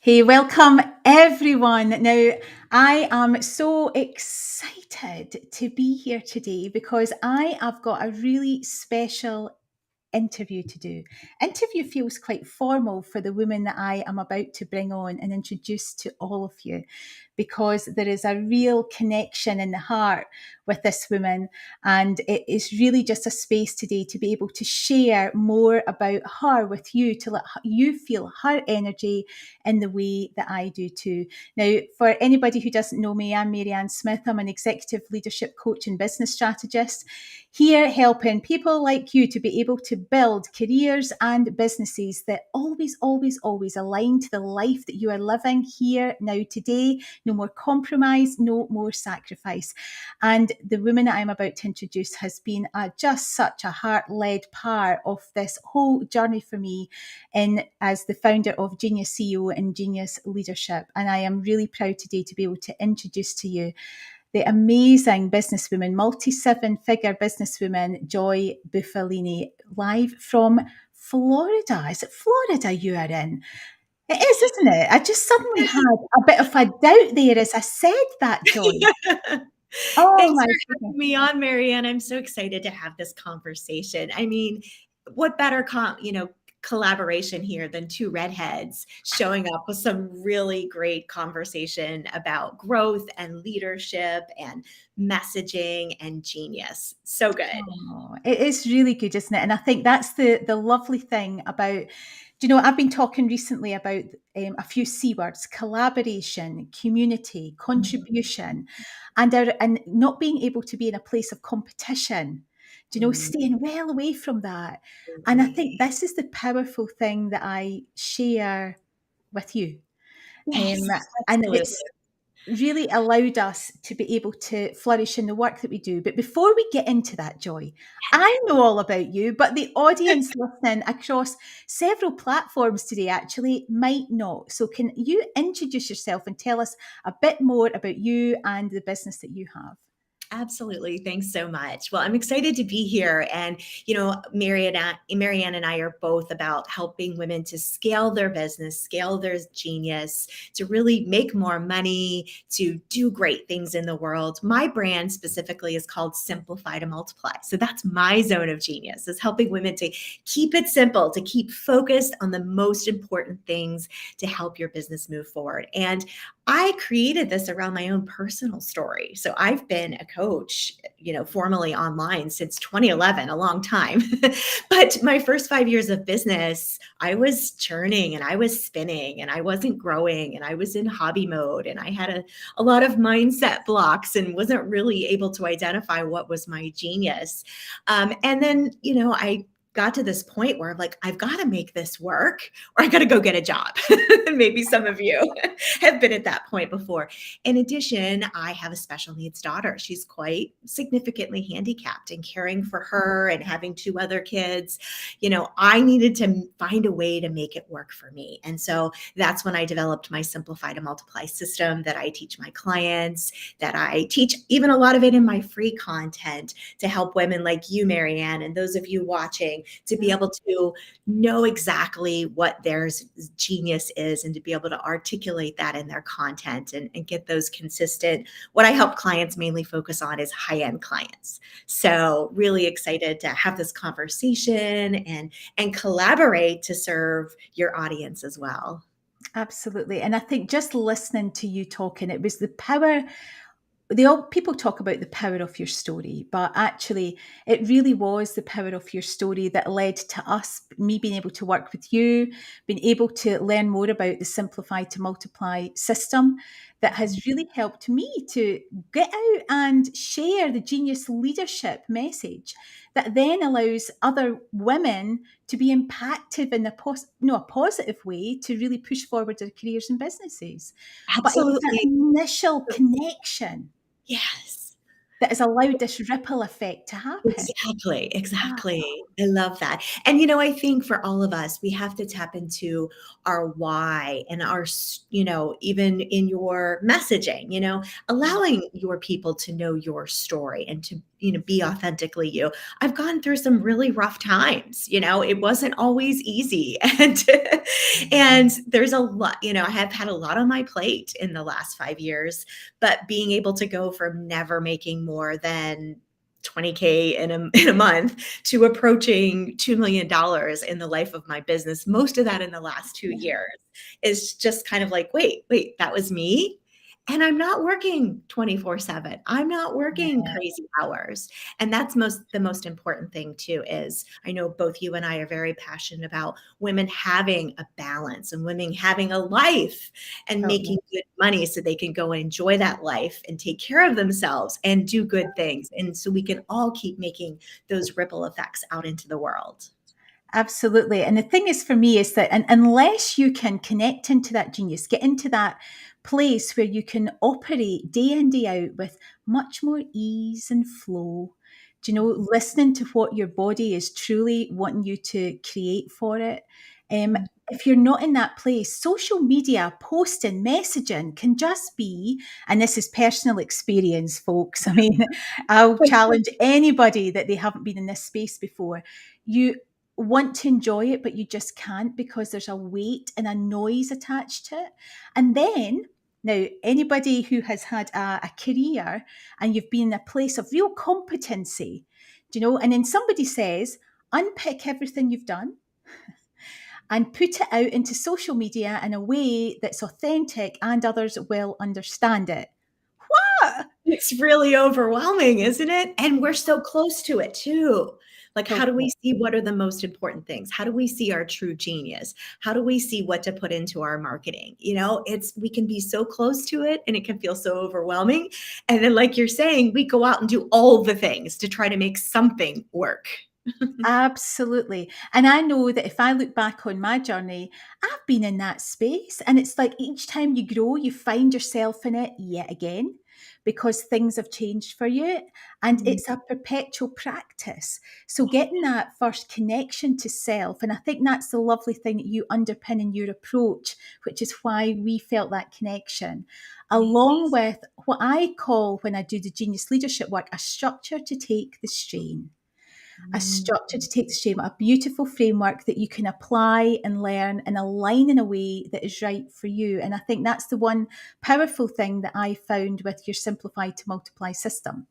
Hey, welcome everyone. Now, I am so excited to be here today because I have got a really special interview to do. Interview feels quite formal for the woman that I am about to bring on and introduce to all of you because there is a real connection in the heart with this woman. And it is really just a space today to be able to share more about her with you, to let you feel her energy in the way that I do too. Now, for anybody who doesn't know me, I'm Marianne Smith. I'm an executive leadership coach and business strategist, here helping people like you to be able to build careers and businesses that always align to the life that you are living here now today. No more compromise, no more sacrifice. And the woman that I'm about to introduce has been just such a heart-led part of this whole journey for me as the founder of GENIUS CEO and GENIUS Leadership. And I am really proud today to be able to introduce to you the amazing businesswoman, multi-seven-figure businesswoman, Joy Bufalini, live from Florida. Is it Florida you are in? It is, isn't it? I just suddenly had a bit of a doubt there as I said that, Joy. Oh Thanks my for goodness. having me on, Marianne. I'm so excited to have this conversation. I mean, what better collaboration here than two redheads showing up with some really great conversation about growth and leadership and messaging and genius. So good. Oh, it is really good, isn't it? And I think that's the lovely thing about, I've been talking recently about a few C words: collaboration, community, contribution, and not being able to be in a place of competition. Mm, Staying well away from that. And I absolutely. think this is the powerful thing that I share with you. Um, Yes, and absolutely. it's really allowed us to be able to flourish in the work that we do. But before we get into that, Joy, I know all about you, but the audience listening across several platforms today actually might not. So can you introduce yourself and tell us a bit more about you and the business that you have? Absolutely. Thanks so much. Well, I'm excited to be here. And, Marianne and I are both about helping women to scale their business, scale their genius, to really make more money, to do great things in the world. My brand specifically is called Simplify to Multiply. So that's my zone of genius, is helping women to keep it simple, to keep focused on the most important things to help your business move forward. And I created this around my own personal story. So I've been a coach, formally online since 2011, a long time. But my first 5 years of business, I was churning and I was spinning and I wasn't growing and I was in hobby mode and I had a lot of mindset blocks and wasn't really able to identify what was my genius. And then, I got to this point where I'm like, I've got to make this work or I got to go get a job. Maybe some of you have been at that point before. In addition, I have a special needs daughter. She's quite significantly handicapped, and caring for her and having two other kids, I needed to find a way to make it work for me. And so that's when I developed my Simplify to Multiply system that I teach my clients, that I teach even a lot of it in my free content to help women like you, Marianne, and those of you watching to be able to know exactly what their genius is and to be able to articulate that in their content and get those consistent. What I help clients mainly focus on is high-end clients. So really excited to have this conversation and collaborate to serve your audience as well. Absolutely. And I think just listening to you talking, it was the power. People talk about the power of your story, but actually it really was the power of your story that led to me being able to work with you, being able to learn more about the Simplify to Multiply system that has really helped me to get out and share the genius leadership message that then allows other women to be impacted in a positive way to really push forward their careers and businesses. But it's that Absolutely. initial connection Yes. that has allowed this ripple effect to happen. Exactly, Ah, exactly. I love that. And, I think for all of us, we have to tap into our why and even in your messaging, allowing your people to know your story and to be authentically you. I've gone through some really rough times. It wasn't always easy. And there's a lot, I have had a lot on my plate in the last 5 years, but being able to go from never making more than 20K in a month to approaching $2 million in the life of my business, most of that in the last 2 years, is just kind of like, wait, that was me. And I'm not working 24/7. I'm not working Yeah, crazy hours. And that's the most important thing too. Is I know both you and I are very passionate about women having a balance and women having a life and totally. making good money so they can go and enjoy that life and take care of themselves and do good things. And so we can all keep making those ripple effects out into the world. Absolutely. And the thing is for me is that unless you can connect into that genius, get into that place where you can operate day in, day out with much more ease and flow, listening to what your body is truly wanting you to create for it. If you're not in that place, social media, posting, messaging can just be, and this is personal experience, folks. I mean, I'll challenge anybody that they haven't been in this space before. You want to enjoy it, but you just can't because there's a weight and a noise attached to it. And then, now, anybody who has had a career and you've been in a place of real competency, and then somebody says, unpick everything you've done and put it out into social media in a way that's authentic and others will understand it. What? It's really overwhelming, isn't it? And we're so close to it too. Like, how do Totally. we see what are the most important things? How do we see our true genius? How do we see what to put into our marketing? We can be so close to it and it can feel so overwhelming. And then, like you're saying, we go out and do all the things to try to make something work. Absolutely. And I know that if I look back on my journey, I've been in that space. And it's like each time you grow, you find yourself in it yet again because things have changed for you. And Mm, it's a perpetual practice. So getting that first connection to self, and I think that's the lovely thing that you underpin in your approach, which is why we felt that connection, along with what I call when I do the genius leadership work, a structure to take the strain, a mm. structure to take the shame, a beautiful framework that you can apply and learn and align in a way that is right for you. And I think that's the one powerful thing that I found with your simplify to multiply system.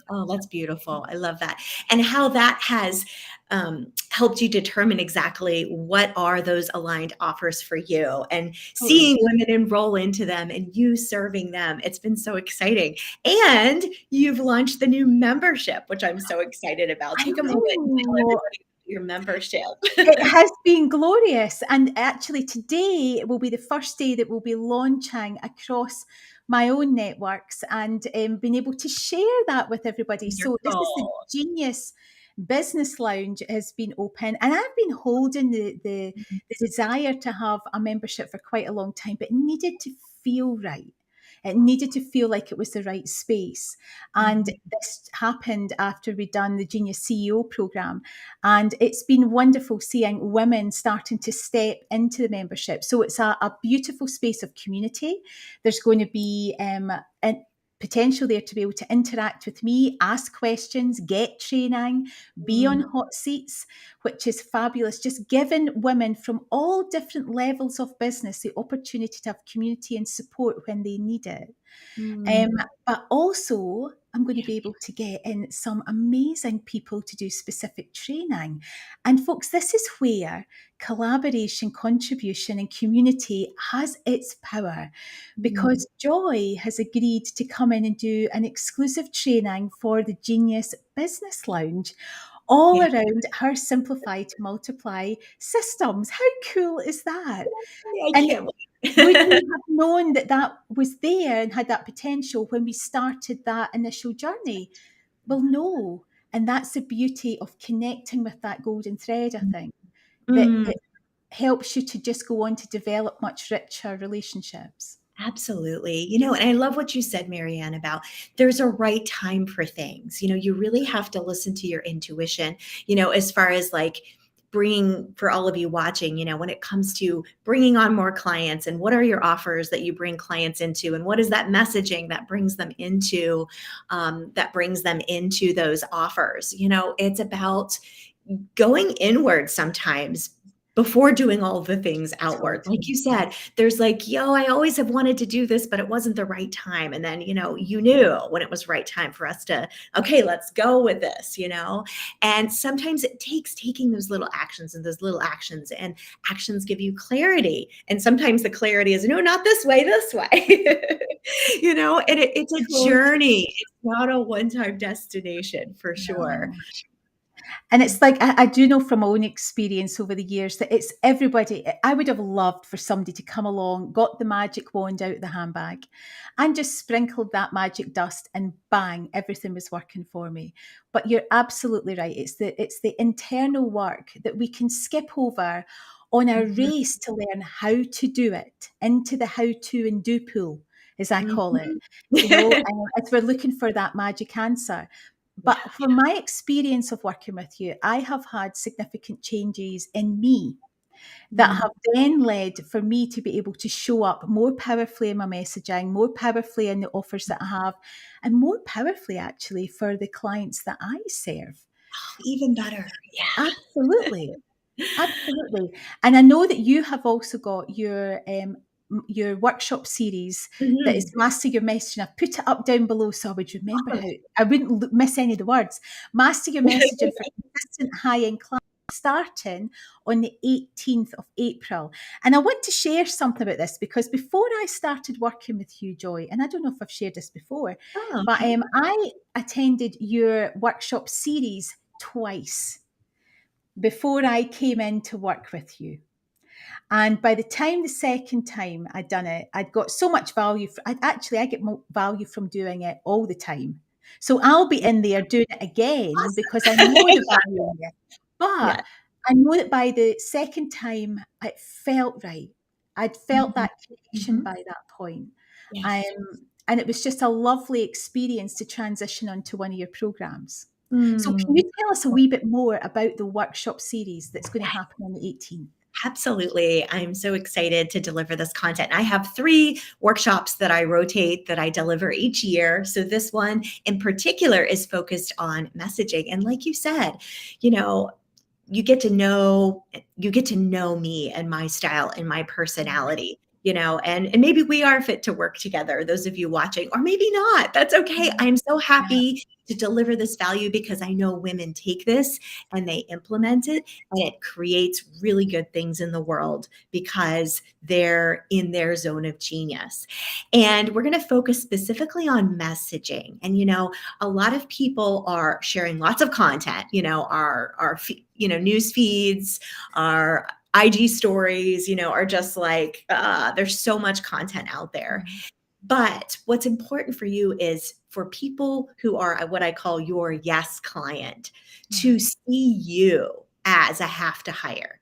Oh, that's beautiful. I love that. And how that has helped you determine exactly what are those aligned offers for you and Totally. seeing women enroll into them and you serving them. It's been so exciting. And you've launched the new membership, which I'm so excited about. I Take a moment and tell know. everybody about your membership. It has been glorious. And actually, today will be the first day that we'll be launching across my own networks and being able to share that with everybody. So, this is the Wonderful. Genius Business Lounge has been open, and I've been holding the desire to have a membership for quite a long time, but it needed to feel right. It needed to feel like it was the right space. And Mhm. this happened after we'd done the Genius CEO program. And it's been wonderful seeing women starting to step into the membership. So it's a beautiful space of community. There's going to be potential there to be able to interact with me, ask questions, get training, be on Mm, hot seats, which is fabulous. Just giving women from all different levels of business the opportunity to have community and support when they need it. Um, mm. but also, I'm going to be able to get in some amazing people to do specific training. And, folks, this is where collaboration, contribution, and community has its power Mm. because Joy has agreed to come in and do an exclusive training for the Genius Business Lounge all Yeah, around her Simplify to Multiply systems. How cool is that? I And can't would we wait. have known that that was there and had that potential when we started that initial journey? Well, no. And that's the beauty of connecting with that golden thread, I think, that Mm. it helps you to just go on to develop much richer relationships. Absolutely. And I love what you said, Marianne, about there's a right time for things. You really have to listen to your intuition, as far as like for all of you watching, when it comes to bringing on more clients, and what are your offers that you bring clients into, and what is that messaging that brings them into those offers. It's about going inward sometimes before doing all the things outward. Like you said, there's like, I always have wanted to do this, but it wasn't the right time. And then, you knew when it was right time for us to, okay, let's go with this, and sometimes it takes taking those little actions, and actions give you clarity. And sometimes the clarity is, no, not this way, this way, and it's a journey. It's not a one-time destination for sure. No. And it's like, I do know from my own experience over the years that it's everybody. I would have loved for somebody to come along, got the magic wand out of the handbag, and just sprinkled that magic dust, and bang, everything was working for me. But you're absolutely right. It's the internal work that we can skip over on our race to learn how to do it, into the how to and do pool, as I call it. As we're looking for that magic answer. But from my experience of working with you, I have had significant changes in me that have then led for me to be able to show up more powerfully in my messaging, more powerfully in the offers that I have, and more powerfully actually for the clients that I serve. Even better. Yeah. Absolutely. Absolutely. And I know that you have also got your workshop series that is Master Your Messaging. I've put it up down below so I would remember how I wouldn't miss any of the words. Master Your Messaging for consistent high-end clients, starting on the 18th of April. And I want to share something about this, because before I started working with you, Joy, and I don't know if I've shared this before, but I attended your workshop series twice before I came in to work with you. And by the time the second time I'd done it, I'd got so much value. I get more value from doing it all the time. So I'll be in there doing it again because I know the value in it. But I know that by the second time, it felt right. I'd felt that connection by that point. Yes. And it was just a lovely experience to transition onto one of your programs. So can you tell us a wee bit more about the workshop series that's going to happen on the 18th? Absolutely. I'm so excited to deliver this content. I have 3 workshops that I rotate, that I deliver each year. So this one in particular is focused on messaging. And like you said, you get to know me and my style and my personality, and maybe we are fit to work together, those of you watching, or maybe not. That's okay. I'm so happy to deliver this value, because I know women take this and they implement it, and it creates really good things in the world because they're in their zone of genius. And we're going to focus specifically on messaging. And, a lot of people are sharing lots of content, our news feeds, our IG stories, are just like, there's so much content out there. But what's important for you is for people who are what I call your yes client to see you as a have to hire.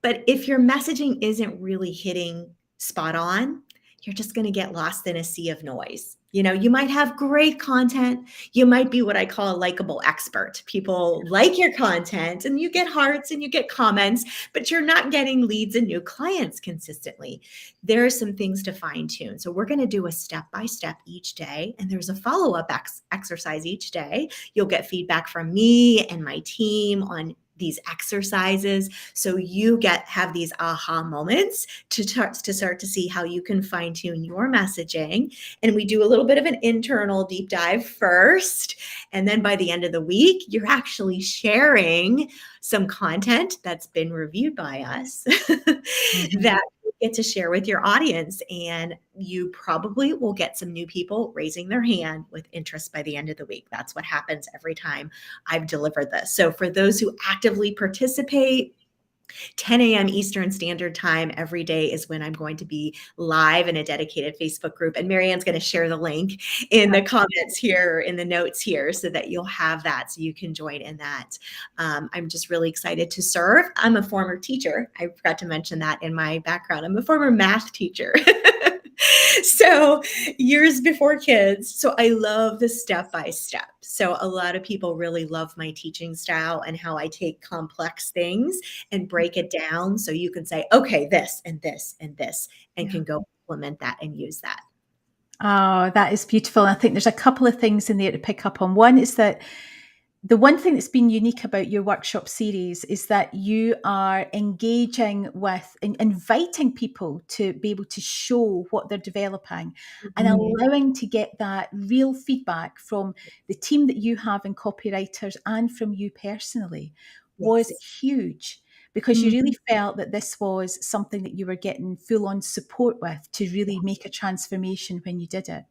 But if your messaging isn't really hitting spot on, you're just going to get lost in a sea of noise. You might have great content. You might be what I call a likable expert. People like your content and you get hearts and you get comments, but you're not getting leads and new clients consistently. There are some things to fine tune. So we're going to do a step-by-step each day, and there's a follow-up exercise each day. You'll get feedback from me and my team on these exercises, so you have these aha moments to start to see how you can fine tune your messaging. And we do a little bit of an internal deep dive first, and then by the end of the week, you're actually sharing some content that's been reviewed by us that you get to share with your audience. And you probably will get some new people raising their hand with interest by the end of the week. That's what happens every time I've delivered this. So for those who actively participate, 10 a.m. Eastern Standard Time every day is when I'm going to be live in a dedicated Facebook group. And Marianne's going to share the link in the comments here, in the notes here, so that you'll have that, so you can join in that. I'm just really excited to serve. I'm a former teacher. I forgot to mention that in my background. I'm a former math teacher. So years before kids. So I love the step by step. So a lot of people really love my teaching style and how I take complex things and break it down so you can say, okay, this and this and this, and Yeah. can go implement that and use that. Oh, that is beautiful. And I think there's a couple of things in there to pick up on. One is that the one thing that's been unique about your workshop series is that you are engaging with and inviting people to be able to show what they're developing and Mhm. allowing to get that real feedback from the team that you have in copywriters and from you personally was Yes. huge because you Mhm. really felt that this was something that you were getting full on support with to really make a transformation when you did it.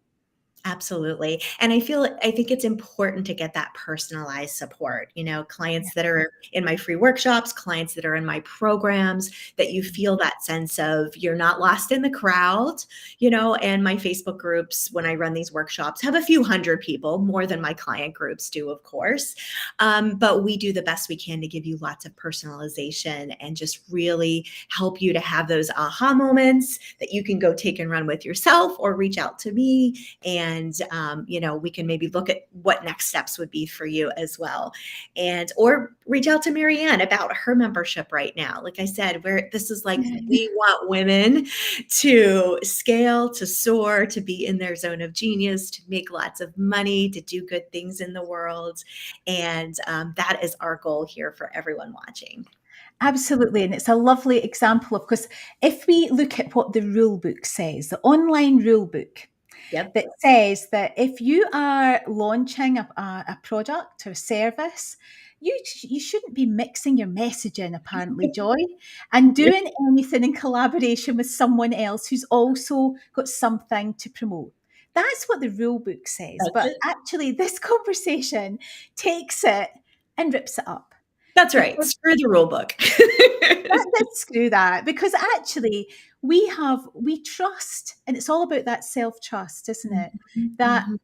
Absolutely. And I think it's important to get that personalized support, Yeah. clients that are in my free workshops, clients that are in my programs, that you feel that sense of you're not lost in the crowd, and my Facebook groups, when I run these workshops, have a few hundred people, more than my client groups do, of course. But we do the best we can to give you lots of personalization and just really help you to have those aha moments that you can go take and run with yourself or reach out to me, and we can maybe look at what next steps would be for you as well, and or reach out to Marianne about her membership right now. Like I said, where this is like, we want women to scale, to soar, to be in their zone of genius, to make lots of money, to do good things in the world, and that is our goal here for everyone watching. Absolutely. And it's a lovely example of, because if we look at what the rule book says, the online rule book, Yep. that says that if you are launching a product or a service, you shouldn't be mixing your messaging, apparently, Joy, and doing anything in collaboration with someone else who's also got something to promote. That's what the rule book says. That's But it. actually, this conversation takes it and rips it up. That's right. Because Screw the rule book. let's screw that, because actually we trust, and it's all about that self-trust, isn't it? Mhm, That mhm.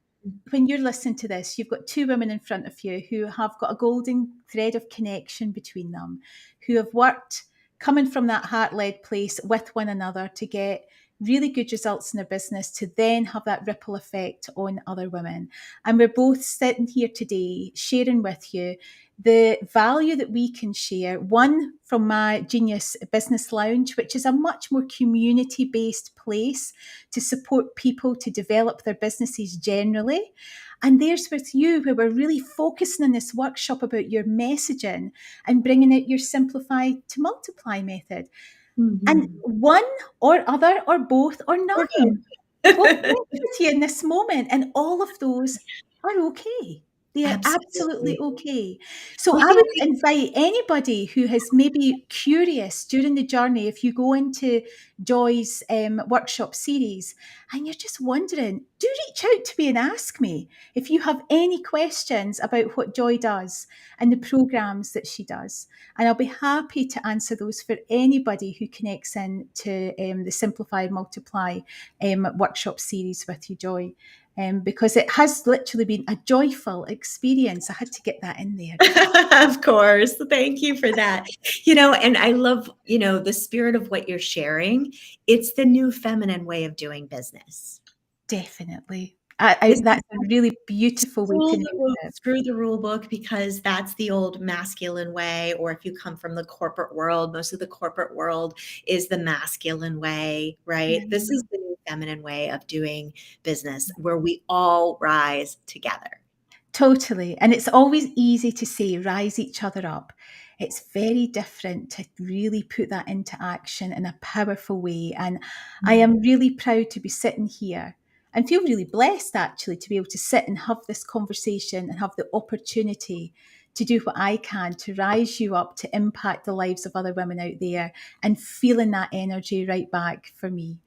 when you're listening to this, you've got two women in front of you who have got a golden thread of connection between them, who have worked coming from that heart-led place with one another to get really good results in their business, to then have that ripple effect on other women. And we're both sitting here today sharing with you the value that we can share, one from my Genius Business Lounge, which is a much more community-based place to support people to develop their businesses generally. And there's with you, where we're really focusing in this workshop about your messaging and bringing out your simplify to multiply method. And Mhm. one or other or both or Or none both. will connect with you in this moment. And all of those are okay. They are absolutely Absolutely. okay. So I I think would invite anybody who has maybe curious during the journey, if you go into Joy's workshop series and you're just wondering, do reach out to me and ask me if you have any questions about what Joy does and the programs that she does. And I'll be happy to answer those for anybody who connects in to the Simplify and Multiply workshop series with you, Joy, because it has literally been a joyful experience. I had to get that in there. Of course. Thank you for that. And I love, the spirit of what you're sharing. It's the new feminine way of doing business. Definitely. It's That's a really beautiful way to name it. screw the rule book, because that's the old masculine way. Or if you come from the corporate world, most of the corporate world is the masculine way, Yeah. right? This is the new feminine way of doing business, where we all rise together. Totally. And it's always easy to say, rise each other up. It's very different to really put that into action in a powerful way. And I Mm. am really proud to be sitting here and feel really blessed, actually, to be able to sit and have this conversation and have the opportunity to do what I can to rise you up, to impact the lives of other women out there, and feeling that energy right back for me.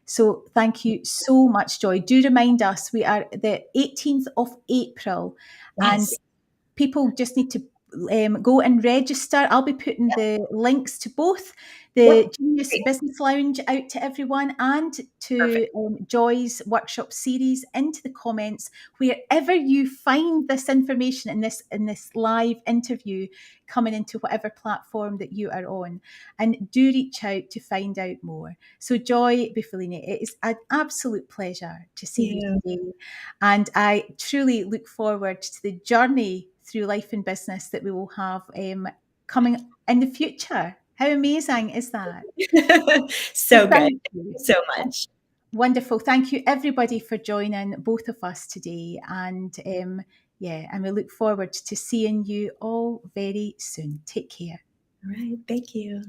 So thank you so much, Joy. Do remind us, we are the 18th of April, and Yes. people just need to go and register. I'll be putting Yep. the links to both the Yep. Genius Business Lounge out to everyone, and to Perfect. Joy's workshop series into the comments wherever you find this information in this live interview coming into whatever platform that you are on, and do reach out to find out more. So Joy Bufalini, it is an absolute pleasure to see you Yeah. today, and I truly look forward to the journey through life and business that we will have coming in the future. How amazing is that? So So good. thank Thank you. you so much. Wonderful. Thank you, everybody, for joining both of us today. And and we look forward to seeing you all very soon. Take care. All right. Thank you.